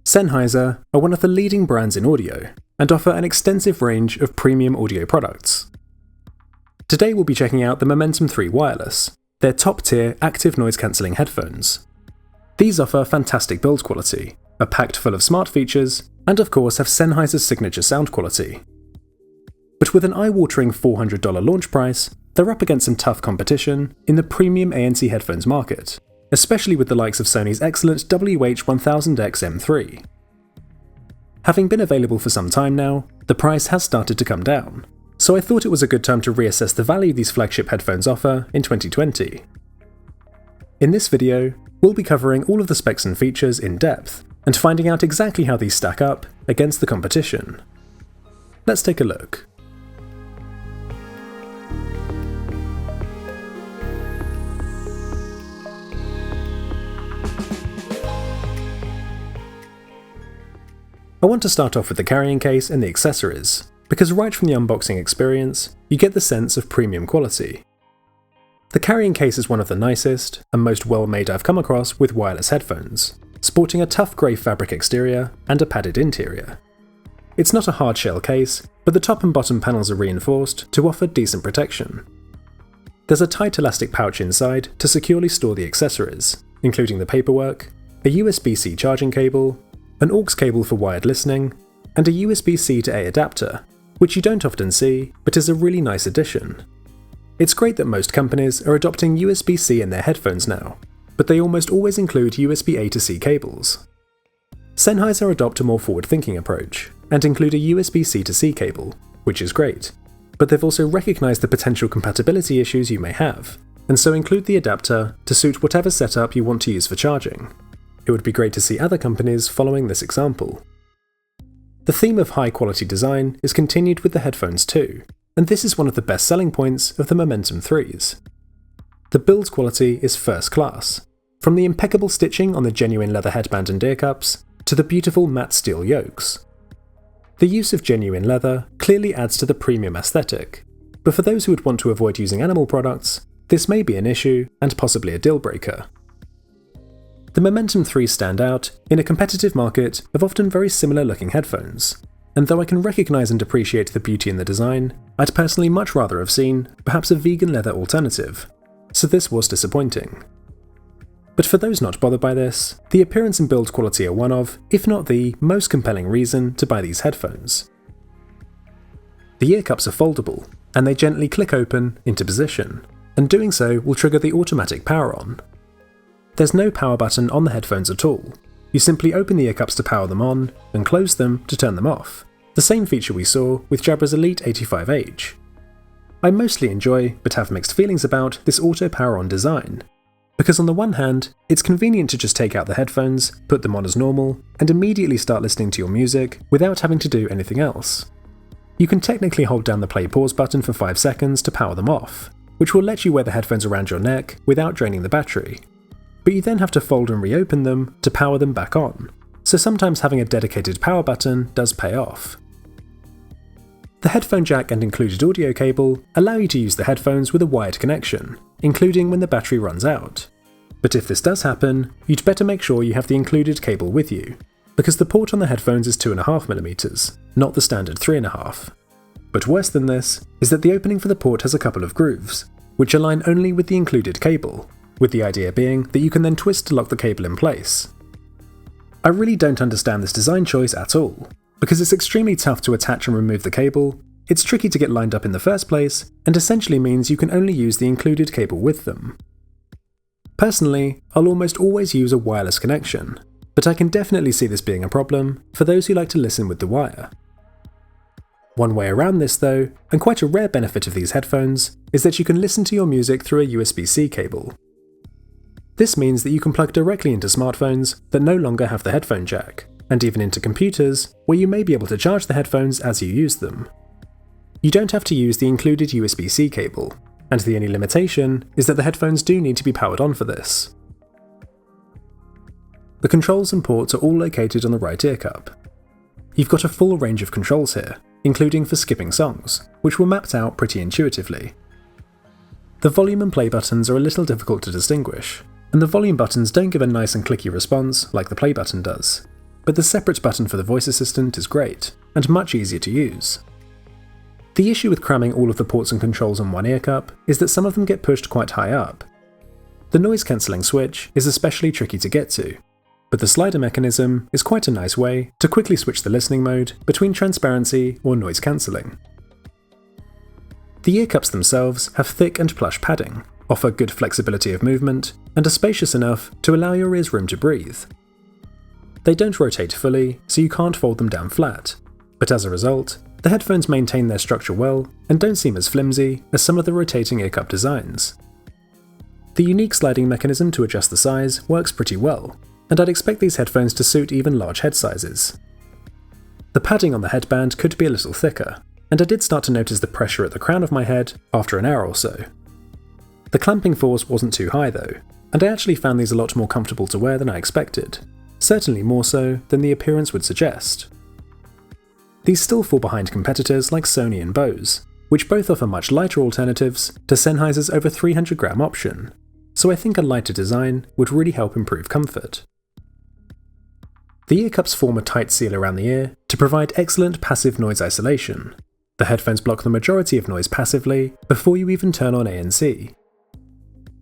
Sennheiser are one of the leading brands in audio and offer an extensive range of premium audio products. Today we'll be checking out the Momentum 3 Wireless, their top-tier active noise-cancelling headphones. These offer fantastic build quality, are packed full of smart features, and of course have Sennheiser's signature sound quality. But with an eye-watering $400 launch price, they're up against some tough competition in the premium ANC headphones market, especially with the likes of Sony's excellent WH-1000X M3. Having been available for some time now, the price has started to come down, so I thought it was a good time to reassess the value these flagship headphones offer in 2020. In this video, we'll be covering all of the specs and features in depth, and finding out exactly how these stack up against the competition. Let's take a look. I want to start off with the carrying case and the accessories, because right from the unboxing experience, you get the sense of premium quality. The carrying case is one of the nicest and most well-made I've come across with wireless headphones, sporting a tough grey fabric exterior and a padded interior. It's not a hard shell case, but the top and bottom panels are reinforced to offer decent protection. There's a tight elastic pouch inside to securely store the accessories, including the paperwork, a USB-C charging cable, an aux cable for wired listening, and a USB-C to A adapter, which you don't often see, but is a really nice addition. It's great that most companies are adopting USB-C in their headphones now, but they almost always include USB-A to C cables. Sennheiser adopt a more forward-thinking approach, and include a USB-C to C cable, which is great, but they've also recognised the potential compatibility issues you may have, and so include the adapter to suit whatever setup you want to use for charging. It would be great to see other companies following this example. The theme of high-quality design is continued with the headphones too, and this is one of the best selling points of the Momentum 3s. The build quality is first class, from the impeccable stitching on the genuine leather headband and ear cups, to the beautiful matte steel yokes. The use of genuine leather clearly adds to the premium aesthetic, but for those who would want to avoid using animal products, this may be an issue and possibly a deal breaker. The Momentum 3 stand out in a competitive market of often very similar looking headphones, and though I can recognise and appreciate the beauty in the design, I'd personally much rather have seen perhaps a vegan leather alternative, so this was disappointing. But for those not bothered by this, the appearance and build quality are one of, if not the, most compelling reason to buy these headphones. The ear cups are foldable, and they gently click open into position, and doing so will trigger the automatic power on. There's no power button on the headphones at all. You simply open the ear cups to power them on, and close them to turn them off, the same feature we saw with Jabra's Elite 85H. I mostly enjoy, but have mixed feelings about, this auto power on design, because on the one hand, it's convenient to just take out the headphones, put them on as normal, and immediately start listening to your music without having to do anything else. You can technically hold down the play-pause button for 5 seconds to power them off, which will let you wear the headphones around your neck without draining the battery. But you then have to fold and reopen them to power them back on, so sometimes having a dedicated power button does pay off. The headphone jack and included audio cable allow you to use the headphones with a wired connection, including when the battery runs out. But if this does happen, you'd better make sure you have the included cable with you, because the port on the headphones is 2.5mm, not the standard 3.5. But worse than this is that the opening for the port has a couple of grooves, which align only with the included cable, with the idea being that you can then twist to lock the cable in place. I really don't understand this design choice at all, because it's extremely tough to attach and remove the cable, it's tricky to get lined up in the first place, and essentially means you can only use the included cable with them. Personally, I'll almost always use a wireless connection, but I can definitely see this being a problem for those who like to listen with the wire. One way around this though, and quite a rare benefit of these headphones, is that you can listen to your music through a USB-C cable. This means that you can plug directly into smartphones that no longer have the headphone jack, and even into computers where you may be able to charge the headphones as you use them. You don't have to use the included USB-C cable, and the only limitation is that the headphones do need to be powered on for this. The controls and ports are all located on the right ear cup. You've got a full range of controls here, including for skipping songs, which were mapped out pretty intuitively. The volume and play buttons are a little difficult to distinguish, and the volume buttons don't give a nice and clicky response like the play button does, but the separate button for the voice assistant is great, and much easier to use. The issue with cramming all of the ports and controls on one ear cup is that some of them get pushed quite high up. The noise cancelling switch is especially tricky to get to, but the slider mechanism is quite a nice way to quickly switch the listening mode between transparency or noise cancelling. The ear cups themselves have thick and plush padding, offer good flexibility of movement, and are spacious enough to allow your ears room to breathe. They don't rotate fully, so you can't fold them down flat, but as a result, the headphones maintain their structure well and don't seem as flimsy as some of the rotating ear cup designs. The unique sliding mechanism to adjust the size works pretty well, and I'd expect these headphones to suit even large head sizes. The padding on the headband could be a little thicker, and I did start to notice the pressure at the crown of my head after an hour or so. The clamping force wasn't too high though, and I actually found these a lot more comfortable to wear than I expected, certainly more so than the appearance would suggest. These still fall behind competitors like Sony and Bose, which both offer much lighter alternatives to Sennheiser's over 300g option, so I think a lighter design would really help improve comfort. The ear cups form a tight seal around the ear to provide excellent passive noise isolation. The headphones block the majority of noise passively before you even turn on ANC.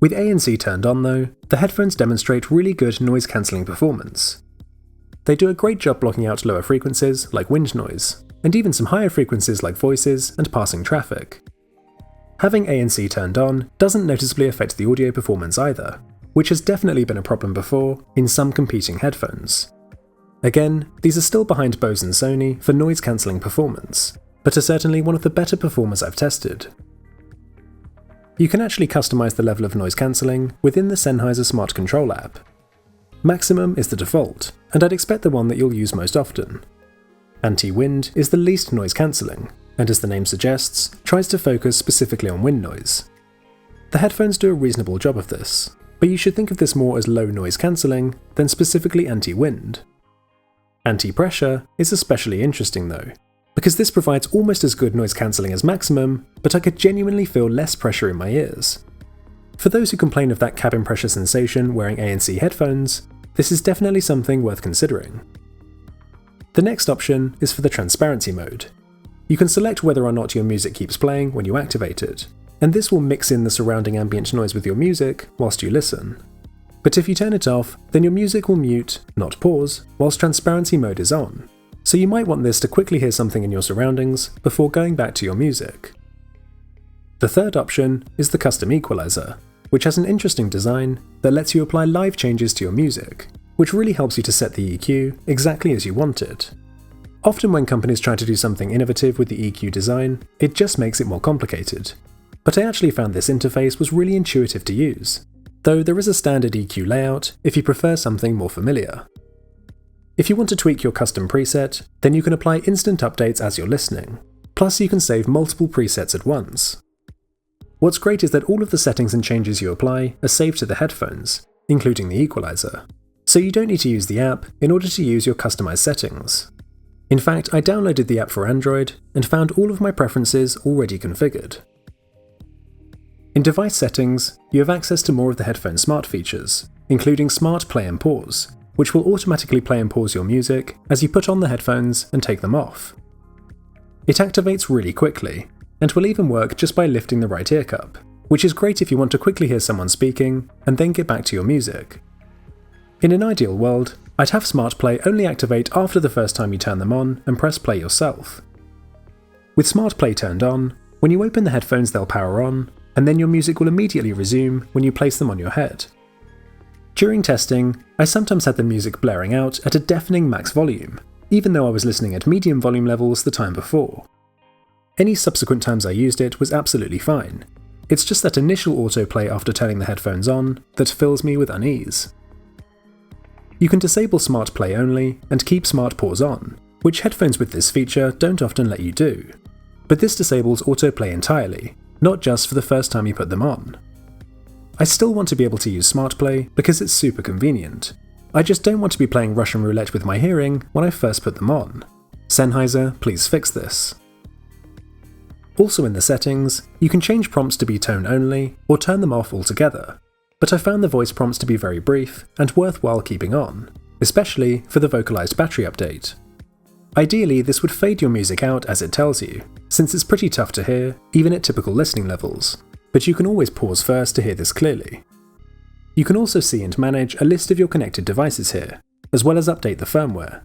With ANC turned on though, the headphones demonstrate really good noise cancelling performance. They do a great job blocking out lower frequencies like wind noise, and even some higher frequencies like voices and passing traffic. Having ANC turned on doesn't noticeably affect the audio performance either, which has definitely been a problem before in some competing headphones. Again, these are still behind Bose and Sony for noise cancelling performance, but are certainly one of the better performers I've tested. You can actually customize the level of noise cancelling within the Sennheiser Smart Control app. Maximum is the default, and I'd expect the one that you'll use most often. Anti-wind is the least noise cancelling, and as the name suggests, tries to focus specifically on wind noise. The headphones do a reasonable job of this, but you should think of this more as low noise cancelling than specifically anti-wind. Anti-pressure is especially interesting though, because this provides almost as good noise cancelling as maximum, but I could genuinely feel less pressure in my ears. For those who complain of that cabin pressure sensation wearing ANC headphones, this is definitely something worth considering. The next option is for the transparency mode. You can select whether or not your music keeps playing when you activate it, and this will mix in the surrounding ambient noise with your music whilst you listen. But if you turn it off, then your music will mute, not pause, whilst transparency mode is on, so you might want this to quickly hear something in your surroundings before going back to your music. The third option is the custom equalizer, which has an interesting design that lets you apply live changes to your music, which really helps you to set the EQ exactly as you want it. Often when companies try to do something innovative with the EQ design, it just makes it more complicated. But I actually found this interface was really intuitive to use, though there is a standard EQ layout if you prefer something more familiar. If you want to tweak your custom preset, then you can apply instant updates as you're listening, plus you can save multiple presets at once. What's great is that all of the settings and changes you apply are saved to the headphones, including the equalizer, so you don't need to use the app in order to use your customized settings. In fact, I downloaded the app for Android and found all of my preferences already configured. In device settings, you have access to more of the headphone smart features, including Smart Play and Pause, which will automatically play and pause your music as you put on the headphones and take them off. It activates really quickly, and will even work just by lifting the right ear cup, which is great if you want to quickly hear someone speaking and then get back to your music. In an ideal world, I'd have Smart Play only activate after the first time you turn them on and press play yourself. With Smart Play turned on, when you open the headphones they'll power on, and then your music will immediately resume when you place them on your head. During testing, I sometimes had the music blaring out at a deafening max volume, even though I was listening at medium volume levels the time before. Any subsequent times I used it was absolutely fine. It's just that initial autoplay after turning the headphones on that fills me with unease. You can disable Smart Play only and keep Smart Pause on, which headphones with this feature don't often let you do. But this disables autoplay entirely, not just for the first time you put them on. I still want to be able to use Smart Play because it's super convenient. I just don't want to be playing Russian roulette with my hearing when I first put them on. Sennheiser, please fix this. Also in the settings, you can change prompts to be tone only or turn them off altogether, but I found the voice prompts to be very brief and worthwhile keeping on, especially for the vocalized battery update. Ideally, this would fade your music out as it tells you, since it's pretty tough to hear, even at typical listening levels, but you can always pause first to hear this clearly. You can also see and manage a list of your connected devices here, as well as update the firmware.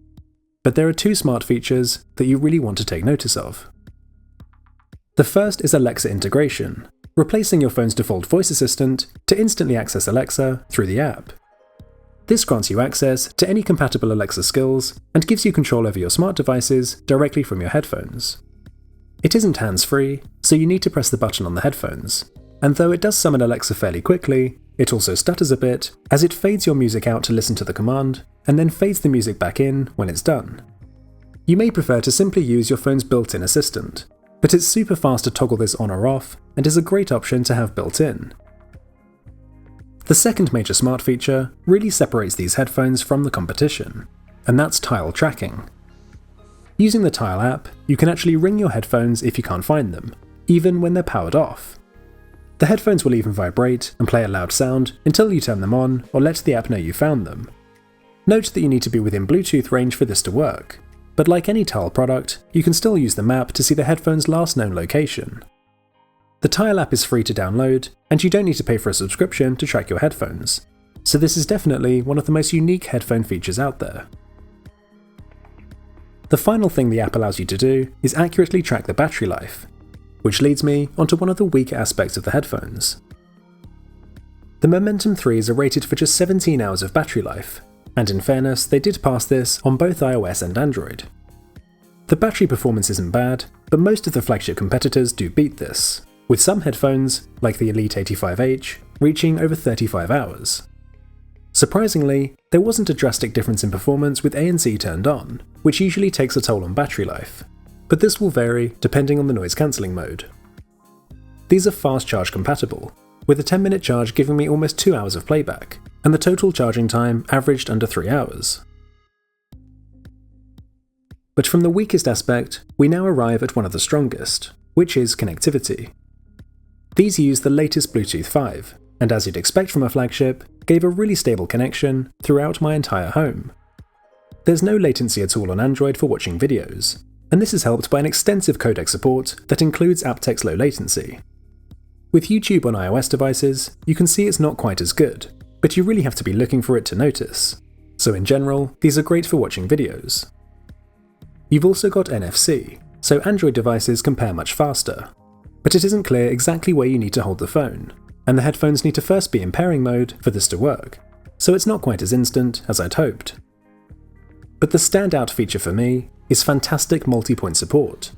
But there are two smart features that you really want to take notice of. The first is Alexa integration, replacing your phone's default voice assistant to instantly access Alexa through the app. This grants you access to any compatible Alexa skills and gives you control over your smart devices directly from your headphones. It isn't hands-free, so you need to press the button on the headphones, and though it does summon Alexa fairly quickly, it also stutters a bit as it fades your music out to listen to the command, and then fades the music back in when it's done. You may prefer to simply use your phone's built-in assistant, but it's super fast to toggle this on or off and is a great option to have built in. The second major smart feature really separates these headphones from the competition, and that's tile tracking. Using the Tile app, you can actually ring your headphones if you can't find them, even when they're powered off. The headphones will even vibrate and play a loud sound until you turn them on or let the app know you found them. Note that you need to be within Bluetooth range for this to work, but like any Tile product, you can still use the map to see the headphone's last known location. The Tile app is free to download, and you don't need to pay for a subscription to track your headphones, so this is definitely one of the most unique headphone features out there. The final thing the app allows you to do is accurately track the battery life, which leads me onto one of the weaker aspects of the headphones. The Momentum 3s are rated for just 17 hours of battery life, and in fairness, they did pass this on both iOS and Android. The battery performance isn't bad, but most of the flagship competitors do beat this, with some headphones, like the Elite 85H, reaching over 35 hours. Surprisingly, there wasn't a drastic difference in performance with ANC turned on, which usually takes a toll on battery life, but this will vary depending on the noise cancelling mode. These are fast charge compatible, with a 10-minute charge giving me almost 2 hours of playback, and the total charging time averaged under 3 hours. But from the weakest aspect, we now arrive at one of the strongest, which is connectivity. These use the latest Bluetooth 5, and as you'd expect from a flagship, gave a really stable connection throughout my entire home. There's no latency at all on Android for watching videos, and this is helped by an extensive codec support that includes aptX low latency. With YouTube on iOS devices, you can see it's not quite as good, but you really have to be looking for it to notice. So in general, these are great for watching videos. You've also got NFC, so Android devices compare much faster, but it isn't clear exactly where you need to hold the phone, and the headphones need to first be in pairing mode for this to work, so it's not quite as instant as I'd hoped. But the standout feature for me is fantastic multi-point support.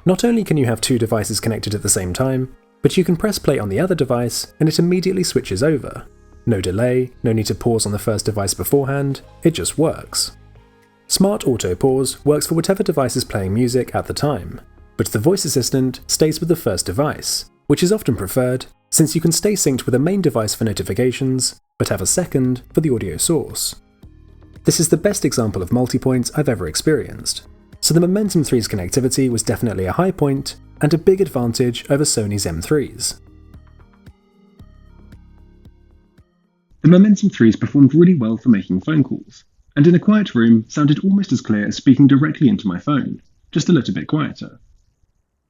Not only can you have two devices connected at the same time, but you can press play on the other device and it immediately switches over. No delay, no need to pause on the first device beforehand, it just works. Smart Auto Pause works for whatever device is playing music at the time, but the voice assistant stays with the first device, which is often preferred since you can stay synced with a main device for notifications, but have a second for the audio source. This is the best example of multi-points I've ever experienced, so the Momentum 3's connectivity was definitely a high point and a big advantage over Sony's M3s. The Momentum 3s performed really well for making phone calls, and in a quiet room sounded almost as clear as speaking directly into my phone, just a little bit quieter.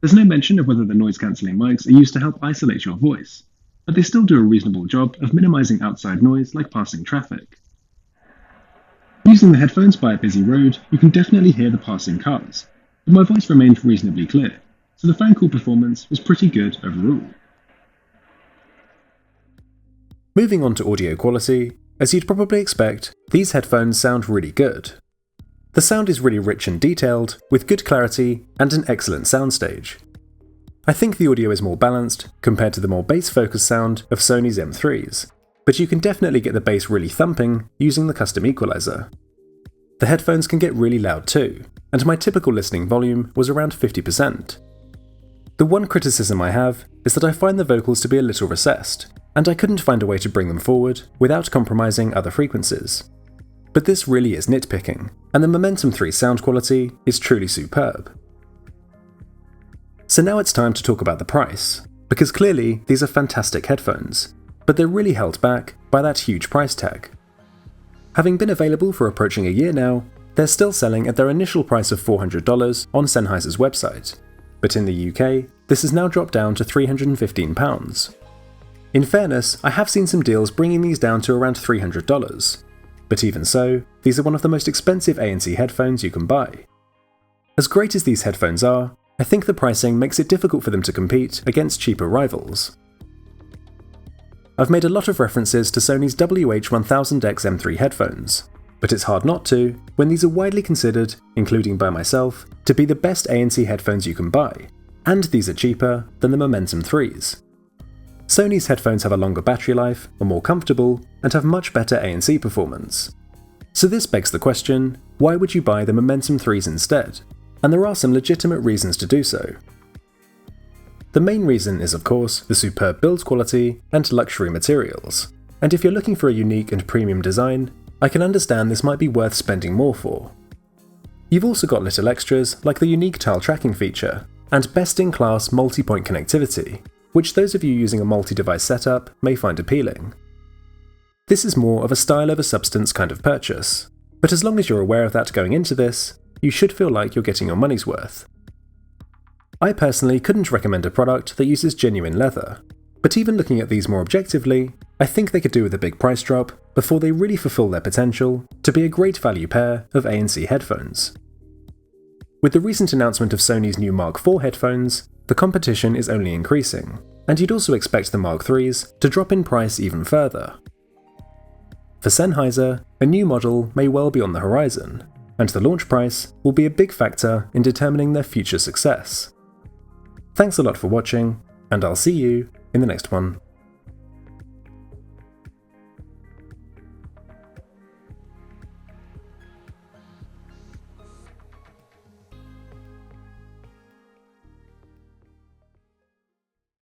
There's no mention of whether the noise-cancelling mics are used to help isolate your voice, but they still do a reasonable job of minimising outside noise like passing traffic. Using the headphones by a busy road, you can definitely hear the passing cars, but my voice remained reasonably clear, so the phone call performance was pretty good overall. Moving on to audio quality, as you'd probably expect, these headphones sound really good. The sound is really rich and detailed, with good clarity and an excellent soundstage. I think the audio is more balanced compared to the more bass-focused sound of Sony's M3s, but you can definitely get the bass really thumping using the custom equalizer. The headphones can get really loud too, and my typical listening volume was around 50%. The one criticism I have is that I find the vocals to be a little recessed, and I couldn't find a way to bring them forward without compromising other frequencies. but this really is nitpicking, and the Momentum 3 sound quality is truly superb. So now it's time to talk about the price, because clearly these are fantastic headphones, but they're really held back by that huge price tag. Having been available for approaching a year now, they're still selling at their initial price of $400 on Sennheiser's website, but in the UK, this has now dropped down to £315. In fairness, I have seen some deals bringing these down to around $300, but even so, these are one of the most expensive ANC headphones you can buy. As great as these headphones are, I think the pricing makes it difficult for them to compete against cheaper rivals. I've made a lot of references to Sony's WH-1000X M3 headphones, but it's hard not to when these are widely considered, including by myself, to be the best ANC headphones you can buy, and these are cheaper than the Momentum 3s. Sony's headphones have a longer battery life, are more comfortable, and have much better ANC performance. So this begs the question, why would you buy the Momentum 3s instead? And there are some legitimate reasons to do so. The main reason is of course the superb build quality and luxury materials, and if you're looking for a unique and premium design, I can understand this might be worth spending more for. You've also got little extras like the unique tile tracking feature, and best-in-class multi-point connectivity, which those of you using a multi-device setup may find appealing. This is more of a style over substance kind of purchase, but as long as you're aware of that going into this, you should feel like you're getting your money's worth. I personally couldn't recommend a product that uses genuine leather, but even looking at these more objectively, I think they could do with a big price drop before they really fulfill their potential to be a great value pair of ANC headphones. With the recent announcement of Sony's new Mark IV headphones, the competition is only increasing, and you'd also expect the Mark IIIs to drop in price even further. For Sennheiser, a new model may well be on the horizon, and the launch price will be a big factor in determining their future success. Thanks a lot for watching, and I'll see you in the next one.